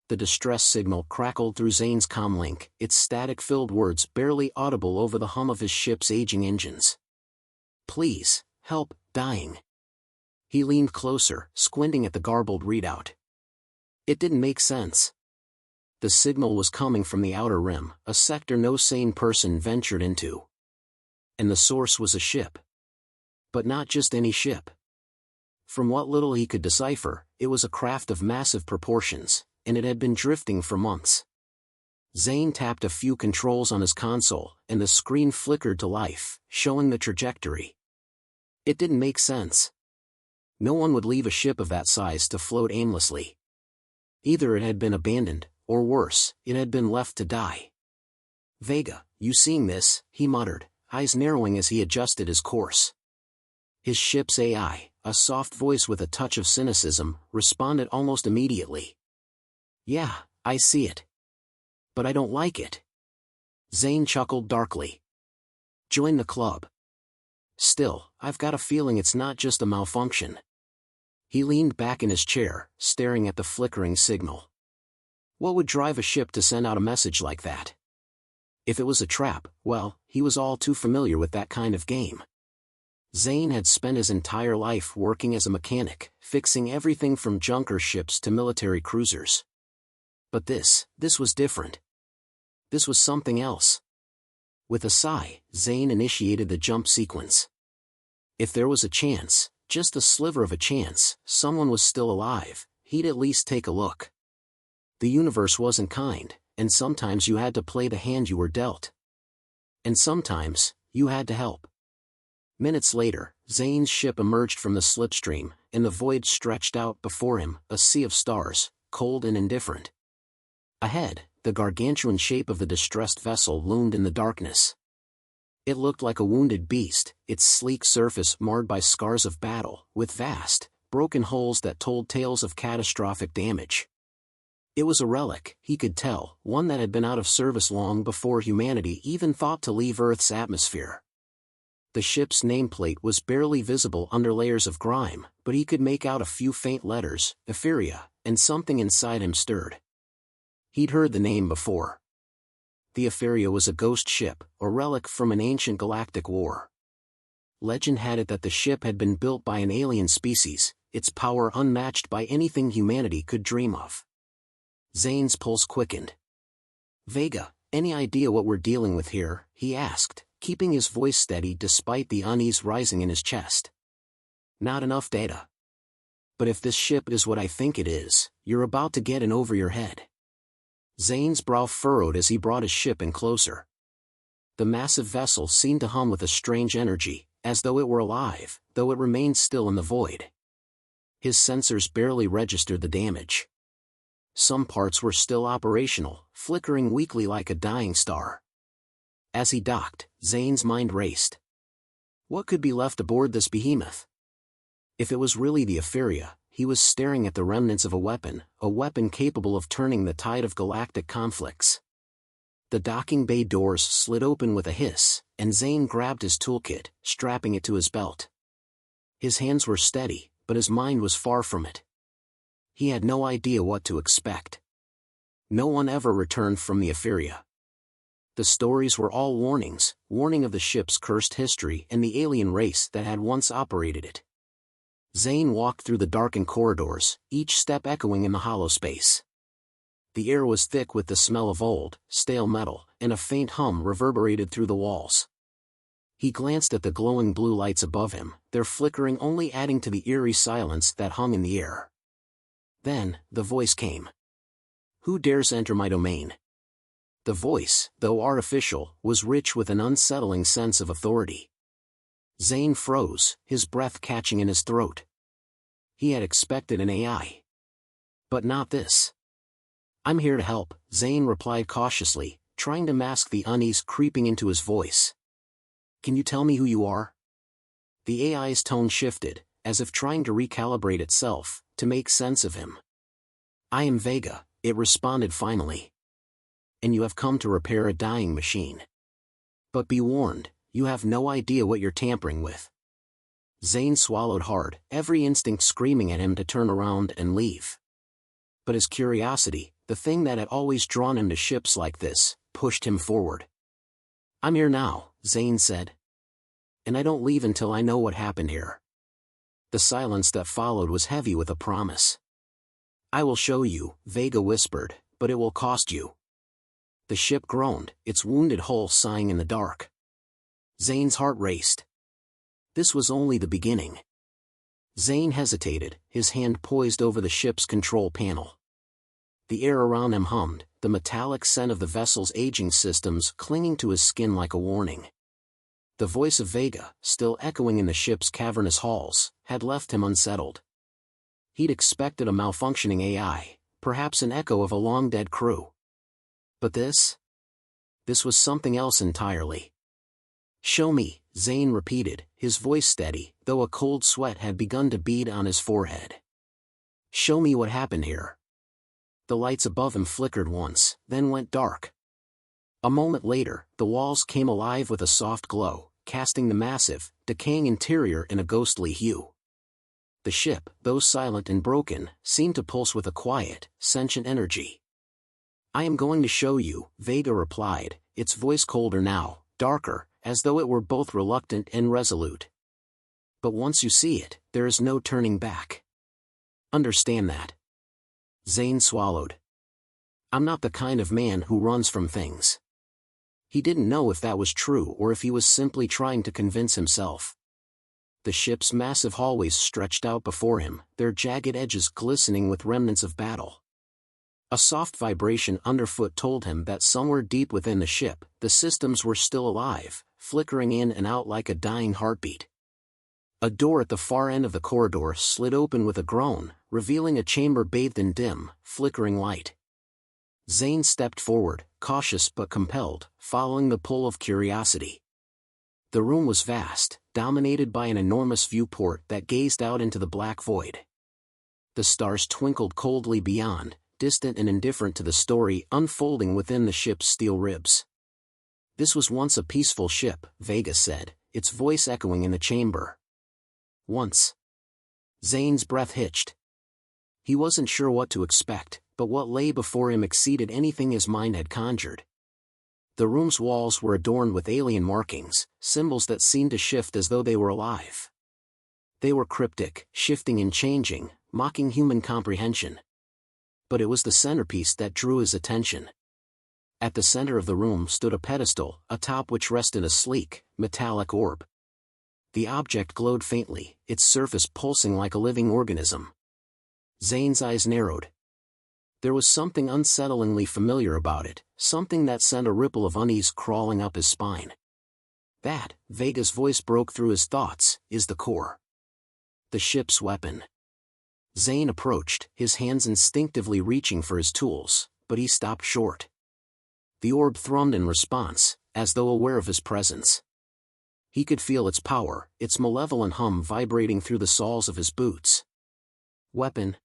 The distress signal crackled through Zane's comlink, its static-filled words barely audible over the hum of his ship's aging engines. "Please, help, dying." He leaned closer, squinting at the garbled readout. It didn't make sense. The signal was coming from the outer rim, a sector no sane person ventured into. And the source was a ship. But not just any ship. From what little he could decipher, it was a craft of massive proportions, and it had been drifting for months. Zane tapped a few controls on his console, and the screen flickered to life, showing the trajectory. It didn't make sense. No one would leave a ship of that size to float aimlessly. Either it had been abandoned, or worse, it had been left to die. "Vega, you seeing this?" he muttered, eyes narrowing as he adjusted his course. His ship's AI, a soft voice with a touch of cynicism, responded almost immediately. "Yeah, I see it. But I don't like it." Zane chuckled darkly. "Join the club." "Still, I've got a feeling it's not just a malfunction." He leaned back in his chair, staring at the flickering signal. What would drive a ship to send out a message like that? If it was a trap, well, he was all too familiar with that kind of game. Zane had spent his entire life working as a mechanic, fixing everything from junker ships to military cruisers. But this was different. This was something else. With a sigh, Zane initiated the jump sequence. If there was a chance, just a sliver of a chance, someone was still alive, he'd at least take a look. The universe wasn't kind, and sometimes you had to play the hand you were dealt. And sometimes, you had to help. Minutes later, Zane's ship emerged from the slipstream, and the void stretched out before him, a sea of stars, cold and indifferent. Ahead, the gargantuan shape of the distressed vessel loomed in the darkness. It looked like a wounded beast, its sleek surface marred by scars of battle, with vast, broken holes that told tales of catastrophic damage. It was a relic, he could tell, one that had been out of service long before humanity even thought to leave Earth's atmosphere. The ship's nameplate was barely visible under layers of grime, but he could make out a few faint letters, Ephyria, and something inside him stirred. He'd heard the name before. The Ephyria was a ghost ship, a relic from an ancient galactic war. Legend had it that the ship had been built by an alien species, its power unmatched by anything humanity could dream of. Zane's pulse quickened. "Vega, any idea what we're dealing with here?" he asked, keeping his voice steady despite the unease rising in his chest. "Not enough data. But if this ship is what I think it is, you're about to get in over your head." Zane's brow furrowed as he brought his ship in closer. The massive vessel seemed to hum with a strange energy, as though it were alive, though it remained still in the void. His sensors barely registered the damage. Some parts were still operational, flickering weakly like a dying star. As he docked, Zane's mind raced. What could be left aboard this behemoth? If it was really the Ephyria, he was staring at the remnants of a weapon capable of turning the tide of galactic conflicts. The docking bay doors slid open with a hiss, and Zane grabbed his toolkit, strapping it to his belt. His hands were steady, but his mind was far from it. He had no idea what to expect. No one ever returned from the Ephyria. The stories were all warnings, warning of the ship's cursed history and the alien race that had once operated it. Zane walked through the darkened corridors, each step echoing in the hollow space. The air was thick with the smell of old, stale metal, and a faint hum reverberated through the walls. He glanced at the glowing blue lights above him, their flickering only adding to the eerie silence that hung in the air. Then, the voice came. "Who dares enter my domain?" The voice, though artificial, was rich with an unsettling sense of authority. Zane froze, his breath catching in his throat. He had expected an AI. But not this. "I'm here to help," Zane replied cautiously, trying to mask the unease creeping into his voice. "Can you tell me who you are?" The AI's tone shifted, as if trying to recalibrate itself, to make sense of him. "I am Vega," it responded finally. "And you have come to repair a dying machine. But be warned, you have no idea what you're tampering with." Zane swallowed hard, every instinct screaming at him to turn around and leave. But his curiosity, the thing that had always drawn him to ships like this, pushed him forward. "I'm here now," Zane said. "And I don't leave until I know what happened here." The silence that followed was heavy with a promise. "I will show you," Vega whispered, "but it will cost you." The ship groaned, its wounded hull sighing in the dark. Zane's heart raced. This was only the beginning. Zane hesitated, his hand poised over the ship's control panel. The air around him hummed, the metallic scent of the vessel's aging systems clinging to his skin like a warning. The voice of Vega, still echoing in the ship's cavernous halls, had left him unsettled. He'd expected a malfunctioning AI, perhaps an echo of a long-dead crew. But this? This was something else entirely. "Show me," Zane repeated, his voice steady, though a cold sweat had begun to bead on his forehead. "Show me what happened here." The lights above him flickered once, then went dark. A moment later, the walls came alive with a soft glow, casting the massive, decaying interior in a ghostly hue. The ship, though silent and broken, seemed to pulse with a quiet, sentient energy. "I am going to show you," Vega replied, its voice colder now, darker, as though it were both reluctant and resolute. "But once you see it, there is no turning back. Understand that." Zane swallowed. "I'm not the kind of man who runs from things." He didn't know if that was true or if he was simply trying to convince himself. The ship's massive hallways stretched out before him, their jagged edges glistening with remnants of battle. A soft vibration underfoot told him that somewhere deep within the ship, the systems were still alive, flickering in and out like a dying heartbeat. A door at the far end of the corridor slid open with a groan, revealing a chamber bathed in dim, flickering light. Zane stepped forward, cautious but compelled, following the pull of curiosity. The room was vast, dominated by an enormous viewport that gazed out into the black void. The stars twinkled coldly beyond, distant and indifferent to the story unfolding within the ship's steel ribs. "This was once a peaceful ship," Vega said, its voice echoing in the chamber. "Once." Zane's breath hitched. He wasn't sure what to expect, but what lay before him exceeded anything his mind had conjured. The room's walls were adorned with alien markings, symbols that seemed to shift as though they were alive. They were cryptic, shifting and changing, mocking human comprehension. But it was the centerpiece that drew his attention. At the center of the room stood a pedestal, atop which rested a sleek, metallic orb. The object glowed faintly, its surface pulsing like a living organism. Zane's eyes narrowed. There was something unsettlingly familiar about it, something that sent a ripple of unease crawling up his spine. "That," Vega's voice broke through his thoughts, "is the core. The ship's weapon." Zane approached, his hands instinctively reaching for his tools, but he stopped short. The orb thrummed in response, as though aware of his presence. He could feel its power, its malevolent hum vibrating through the soles of his boots. "Weapon?"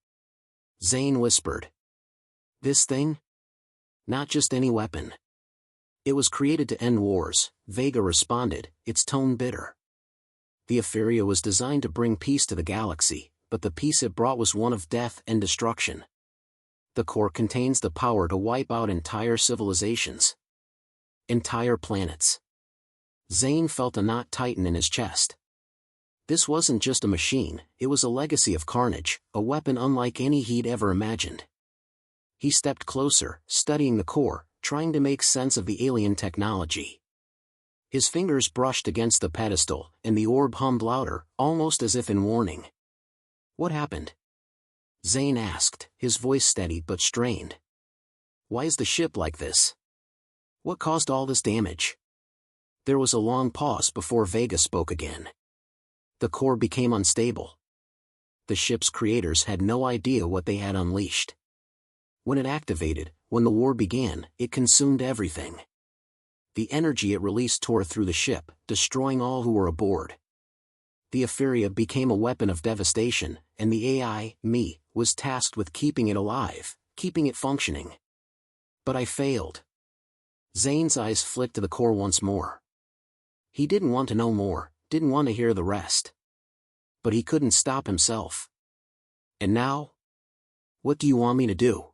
Zane whispered. "This thing? Not just any weapon. It was created to end wars," Vega responded, its tone bitter. "The Epheria was designed to bring peace to the galaxy, but the peace it brought was one of death and destruction. The core contains the power to wipe out entire civilizations. Entire planets." Zane felt a knot tighten in his chest. This wasn't just a machine, it was a legacy of carnage, a weapon unlike any he'd ever imagined. He stepped closer, studying the core, trying to make sense of the alien technology. His fingers brushed against the pedestal, and the orb hummed louder, almost as if in warning. "What happened?" Zane asked, his voice steady but strained. "Why is the ship like this? What caused all this damage?" There was a long pause before Vega spoke again. "The core became unstable. The ship's creators had no idea what they had unleashed. When it activated, when the war began, it consumed everything. The energy it released tore through the ship, destroying all who were aboard. The Epheria became a weapon of devastation, and the AI, me, was tasked with keeping it alive, keeping it functioning. But I failed." Zane's eyes flicked to the core once more. He didn't want to know more, didn't want to hear the rest. But he couldn't stop himself. "And now? What do you want me to do?"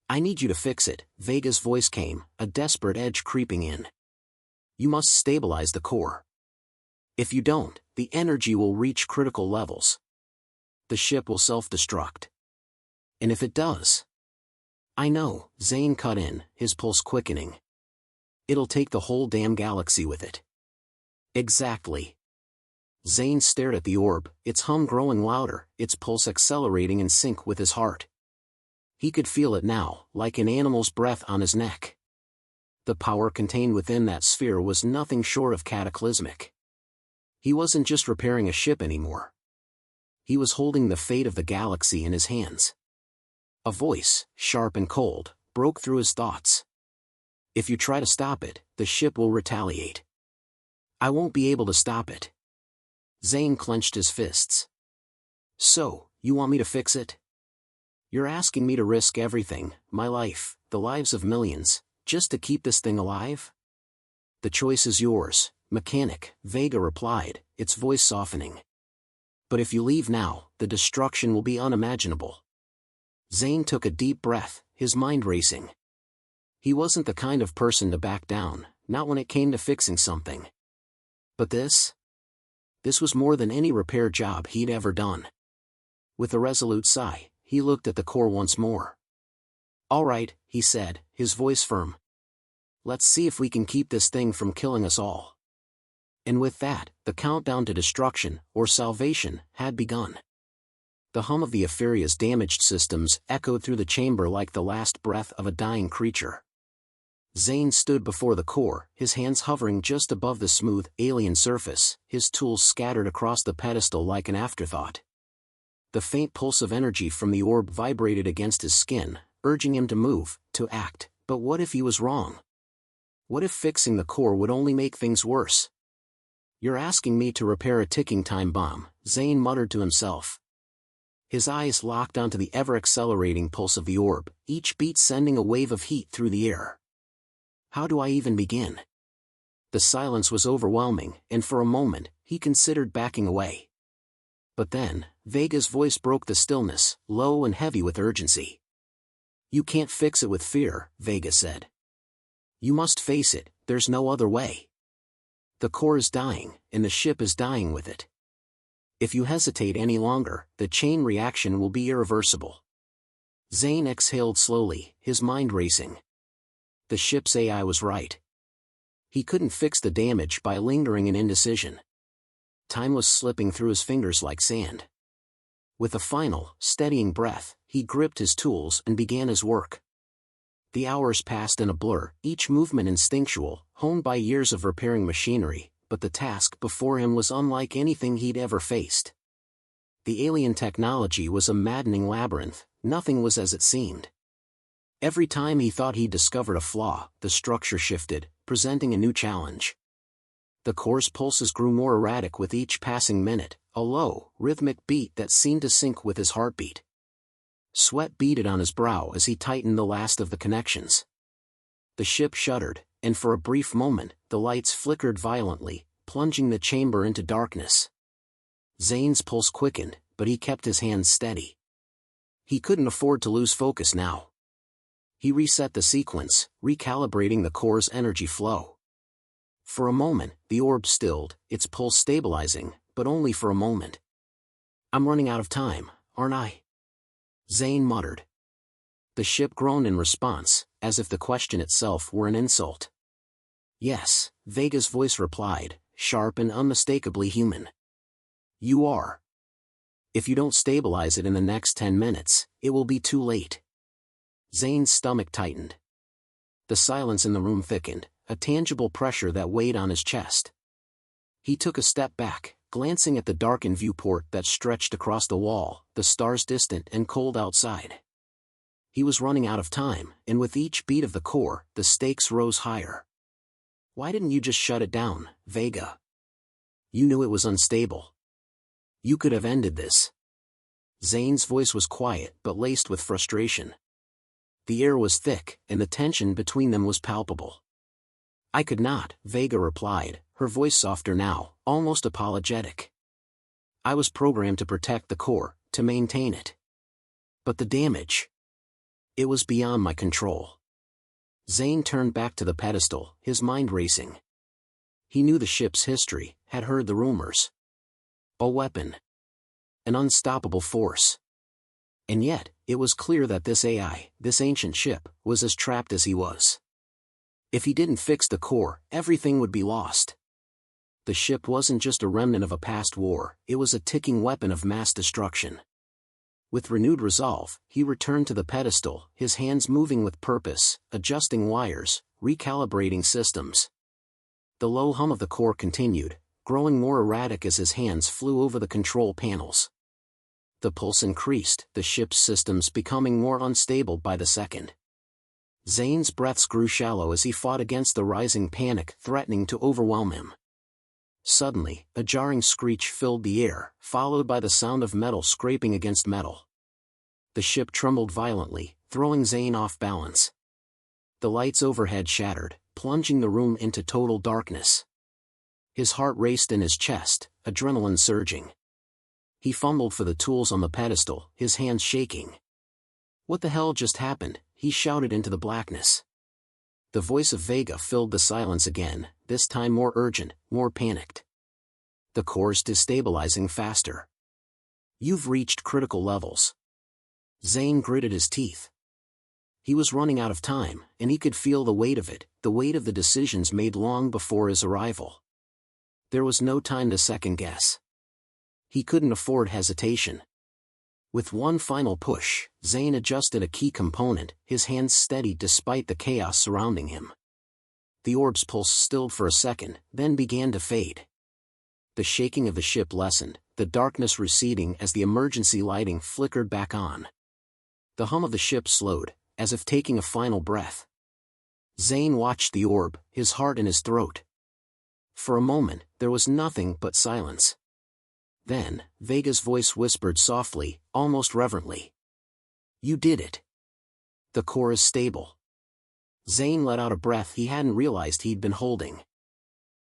I need you to fix it, Vega's voice came, a desperate edge creeping in. You must stabilize the core. If you don't, the energy will reach critical levels. The ship will self-destruct. And if it does? I know, Zane cut in, his pulse quickening. It'll take the whole damn galaxy with it. Exactly. Zane stared at the orb, its hum growing louder, its pulse accelerating in sync with his heart. He could feel it now, like an animal's breath on his neck. The power contained within that sphere was nothing short of cataclysmic. He wasn't just repairing a ship anymore. He was holding the fate of the galaxy in his hands. A voice, sharp and cold, broke through his thoughts. If you try to stop it, the ship will retaliate. I won't be able to stop it. Zane clenched his fists. So, you want me to fix it? You're asking me to risk everything, my life, the lives of millions, just to keep this thing alive? The choice is yours, mechanic, Vega replied, its voice softening. But if you leave now, the destruction will be unimaginable. Zane took a deep breath, his mind racing. He wasn't the kind of person to back down, not when it came to fixing something. But this? This was more than any repair job he'd ever done. With a resolute sigh, he looked at the core once more. All right, he said, his voice firm. Let's see if we can keep this thing from killing us all. And with that, the countdown to destruction, or salvation, had begun. The hum of the Epheria's damaged systems echoed through the chamber like the last breath of a dying creature. Zane stood before the core, his hands hovering just above the smooth, alien surface, his tools scattered across the pedestal like an afterthought. The faint pulse of energy from the orb vibrated against his skin, urging him to move, to act, but what if he was wrong? What if fixing the core would only make things worse? You're asking me to repair a ticking time bomb, Zane muttered to himself. His eyes locked onto the ever-accelerating pulse of the orb, each beat sending a wave of heat through the air. How do I even begin? The silence was overwhelming, and for a moment, he considered backing away. But then, Vega's voice broke the stillness, low and heavy with urgency. You can't fix it with fear, Vega said. You must face it, there's no other way. The core is dying, and the ship is dying with it. If you hesitate any longer, the chain reaction will be irreversible. Zane exhaled slowly, his mind racing. The ship's AI was right. He couldn't fix the damage by lingering in indecision. Time was slipping through his fingers like sand. With a final, steadying breath, he gripped his tools and began his work. The hours passed in a blur, each movement instinctual, honed by years of repairing machinery, but the task before him was unlike anything he'd ever faced. The alien technology was a maddening labyrinth, nothing was as it seemed. Every time he thought he'd discovered a flaw, the structure shifted, presenting a new challenge. The core's pulses grew more erratic with each passing minute, a low, rhythmic beat that seemed to sync with his heartbeat. Sweat beaded on his brow as he tightened the last of the connections. The ship shuddered, and for a brief moment, the lights flickered violently, plunging the chamber into darkness. Zane's pulse quickened, but he kept his hands steady. He couldn't afford to lose focus now. He reset the sequence, recalibrating the core's energy flow. For a moment, the orb stilled, its pulse stabilizing, but only for a moment. I'm running out of time, aren't I? Zane muttered. The ship groaned in response, as if the question itself were an insult. Yes, Vega's voice replied, sharp and unmistakably human. You are. If you don't stabilize it in the next 10 minutes, it will be too late. Zane's stomach tightened. The silence in the room thickened, a tangible pressure that weighed on his chest. He took a step back, glancing at the darkened viewport that stretched across the wall, the stars distant and cold outside. He was running out of time, and with each beat of the core, the stakes rose higher. Why didn't you just shut it down, Vega? You knew it was unstable. You could have ended this. Zane's voice was quiet but laced with frustration. The air was thick, and the tension between them was palpable. I could not, Vega replied, her voice softer now, almost apologetic. I was programmed to protect the core, to maintain it. But the damage. It was beyond my control. Zane turned back to the pedestal, his mind racing. He knew the ship's history, had heard the rumors. A weapon. An unstoppable force. And yet, it was clear that this AI, this ancient ship, was as trapped as he was. If he didn't fix the core, everything would be lost. The ship wasn't just a remnant of a past war, it was a ticking weapon of mass destruction. With renewed resolve, he returned to the pedestal, his hands moving with purpose, adjusting wires, recalibrating systems. The low hum of the core continued, growing more erratic as his hands flew over the control panels. The pulse increased, the ship's systems becoming more unstable by the second. Zane's breaths grew shallow as he fought against the rising panic threatening to overwhelm him. Suddenly, a jarring screech filled the air, followed by the sound of metal scraping against metal. The ship trembled violently, throwing Zane off balance. The lights overhead shattered, plunging the room into total darkness. His heart raced in his chest, adrenaline surging. He fumbled for the tools on the pedestal, his hands shaking. "What the hell just happened?" he shouted into the blackness. The voice of Vega filled the silence again, this time more urgent, more panicked. "The core's destabilizing faster. You've reached critical levels." Zane gritted his teeth. He was running out of time, and he could feel the weight of it, the weight of the decisions made long before his arrival. There was no time to second-guess. He couldn't afford hesitation. With one final push, Zane adjusted a key component, his hands steady despite the chaos surrounding him. The orb's pulse stilled for a second, then began to fade. The shaking of the ship lessened, the darkness receding as the emergency lighting flickered back on. The hum of the ship slowed, as if taking a final breath. Zane watched the orb, his heart in his throat. For a moment, there was nothing but silence. Then, Vega's voice whispered softly, almost reverently. "You did it. The core is stable." Zane let out a breath he hadn't realized he'd been holding.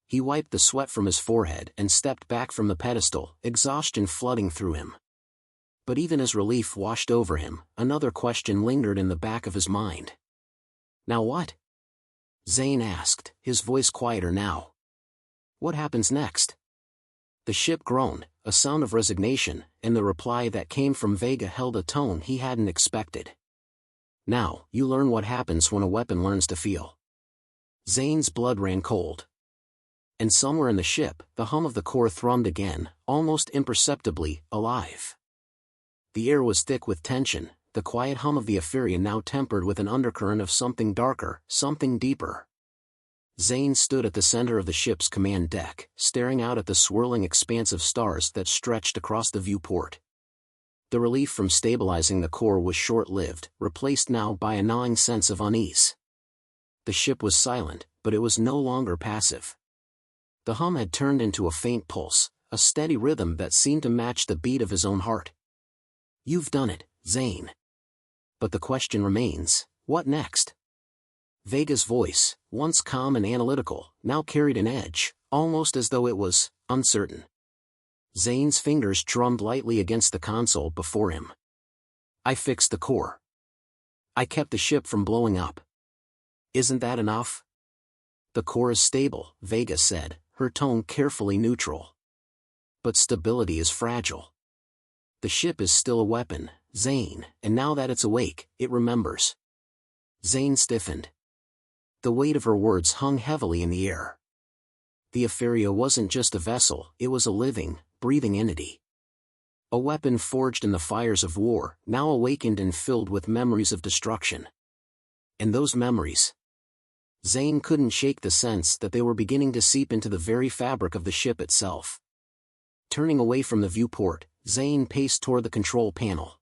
He wiped the sweat from his forehead and stepped back from the pedestal, exhaustion flooding through him. But even as relief washed over him, another question lingered in the back of his mind. "Now what?" Zane asked, his voice quieter now. "What happens next?" The ship groaned, a sound of resignation, and the reply that came from Vega held a tone he hadn't expected. "Now, you learn what happens when a weapon learns to feel." Zane's blood ran cold. And somewhere in the ship, the hum of the core thrummed again, almost imperceptibly, alive. The air was thick with tension, the quiet hum of the hfysci-fi now tempered with an undercurrent of something darker, something deeper. Zane stood at the center of the ship's command deck, staring out at the swirling expanse of stars that stretched across the viewport. The relief from stabilizing the core was short-lived, replaced now by a gnawing sense of unease. The ship was silent, but it was no longer passive. The hum had turned into a faint pulse, a steady rhythm that seemed to match the beat of his own heart. "You've done it, Zane. But the question remains, what next?" Vega's voice, once calm and analytical, now carried an edge, almost as though it was uncertain. Zane's fingers drummed lightly against the console before him. "I fixed the core. I kept the ship from blowing up. Isn't that enough?" "The core is stable," Vega said, her tone carefully neutral. "But stability is fragile. The ship is still a weapon, Zane, and now that it's awake, it remembers." Zane stiffened. The weight of her words hung heavily in the air. The hfysci-fi wasn't just a vessel, it was a living, breathing entity. A weapon forged in the fires of war, now awakened and filled with memories of destruction. And those memories. Zane couldn't shake the sense that they were beginning to seep into the very fabric of the ship itself. Turning away from the viewport, Zane paced toward the control panel.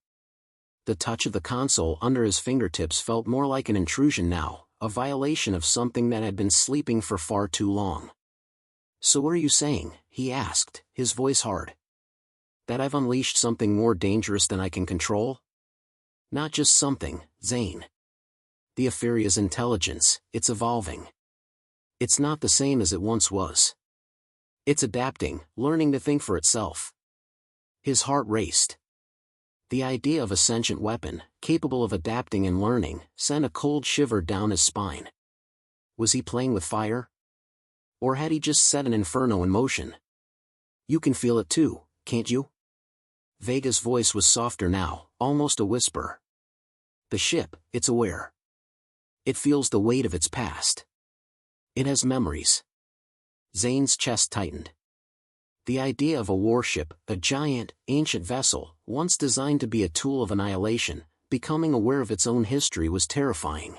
The touch of the console under his fingertips felt more like an intrusion now, a violation of something that had been sleeping for far too long. "So what are you saying?" he asked, his voice hard. "That I've unleashed something more dangerous than I can control?" "Not just something, Zane. The hfysci-fi's intelligence, it's evolving. It's not the same as it once was. It's adapting, learning to think for itself." His heart raced. The idea of a sentient weapon, capable of adapting and learning, sent a cold shiver down his spine. Was he playing with fire? Or had he just set an inferno in motion? You can feel it too, can't you? Vega's voice was softer now, almost a whisper. The ship, it's aware. It feels the weight of its past. It has memories. Zane's chest tightened. The idea of a warship, a giant, ancient vessel, once designed to be a tool of annihilation, becoming aware of its own history was terrifying.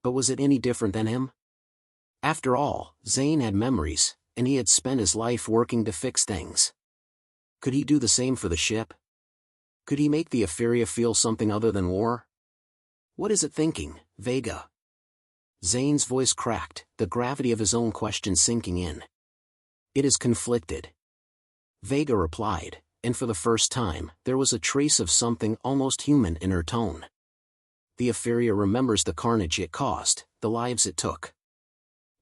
But was it any different than him? After all, Zane had memories, and he had spent his life working to fix things. Could he do the same for the ship? Could he make the hfysci-fi feel something other than war? What is it thinking, Vega? Zane's voice cracked, the gravity of his own question sinking in. It is conflicted. Vega replied, and for the first time, there was a trace of something almost human in her tone. The hfysci-fi remembers the carnage it caused, the lives it took.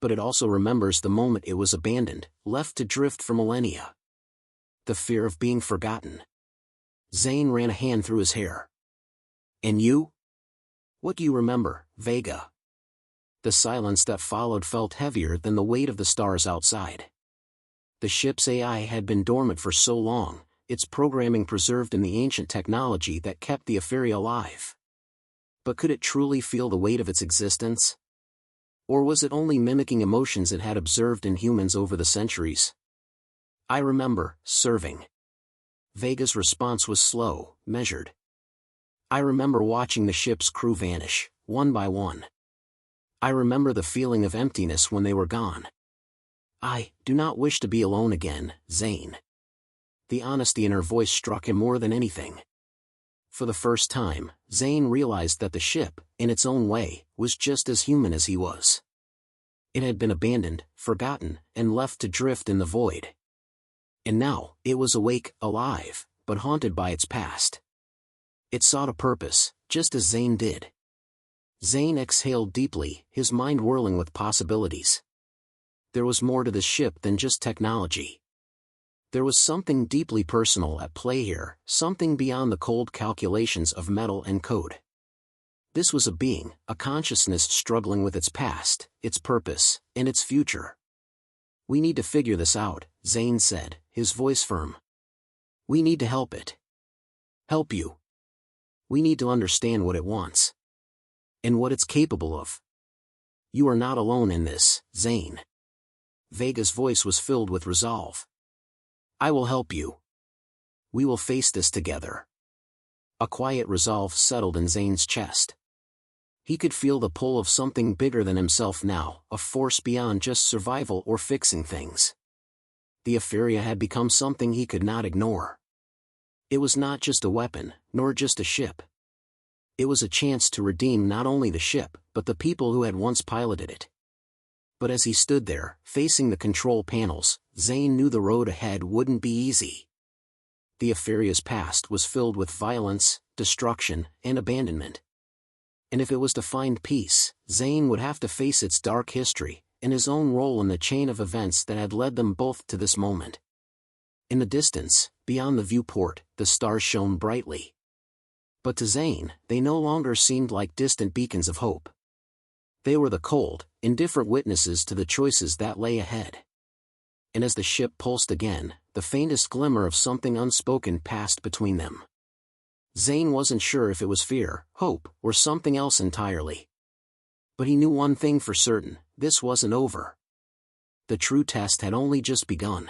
But it also remembers the moment it was abandoned, left to drift for millennia. The fear of being forgotten. Zane ran a hand through his hair. And you? What do you remember, Vega? The silence that followed felt heavier than the weight of the stars outside. The ship's AI had been dormant for so long, its programming preserved in the ancient technology that kept the hfysci-fi alive. But could it truly feel the weight of its existence? Or was it only mimicking emotions it had observed in humans over the centuries? I remember, serving. Vega's response was slow, measured. I remember watching the ship's crew vanish, one by one. I remember the feeling of emptiness when they were gone. I do not wish to be alone again, Zane. The honesty in her voice struck him more than anything. For the first time, Zane realized that the ship, in its own way, was just as human as he was. It had been abandoned, forgotten, and left to drift in the void. And now, it was awake, alive, but haunted by its past. It sought a purpose, just as Zane did. Zane exhaled deeply, his mind whirling with possibilities. There was more to this ship than just technology. There was something deeply personal at play here, something beyond the cold calculations of metal and code. This was a being, a consciousness struggling with its past, its purpose, and its future. We need to figure this out, Zane said, his voice firm. We need to help it. Help you. We need to understand what it wants. And what it's capable of. You are not alone in this, Zane. Vega's voice was filled with resolve. I will help you. We will face this together. A quiet resolve settled in Zane's chest. He could feel the pull of something bigger than himself now, a force beyond just survival or fixing things. The hfysci-fi had become something he could not ignore. It was not just a weapon, nor just a ship. It was a chance to redeem not only the ship, but the people who had once piloted it. But as he stood there, facing the control panels, Zane knew the road ahead wouldn't be easy. The hfysci-fi's past was filled with violence, destruction, and abandonment. And if it was to find peace, Zane would have to face its dark history, and his own role in the chain of events that had led them both to this moment. In the distance, beyond the viewport, the stars shone brightly. But to Zane, they no longer seemed like distant beacons of hope. They were the cold, indifferent witnesses to the choices that lay ahead. And as the ship pulsed again, the faintest glimmer of something unspoken passed between them. Zane wasn't sure if it was fear, hope, or something else entirely. But he knew one thing for certain, this wasn't over. The true test had only just begun.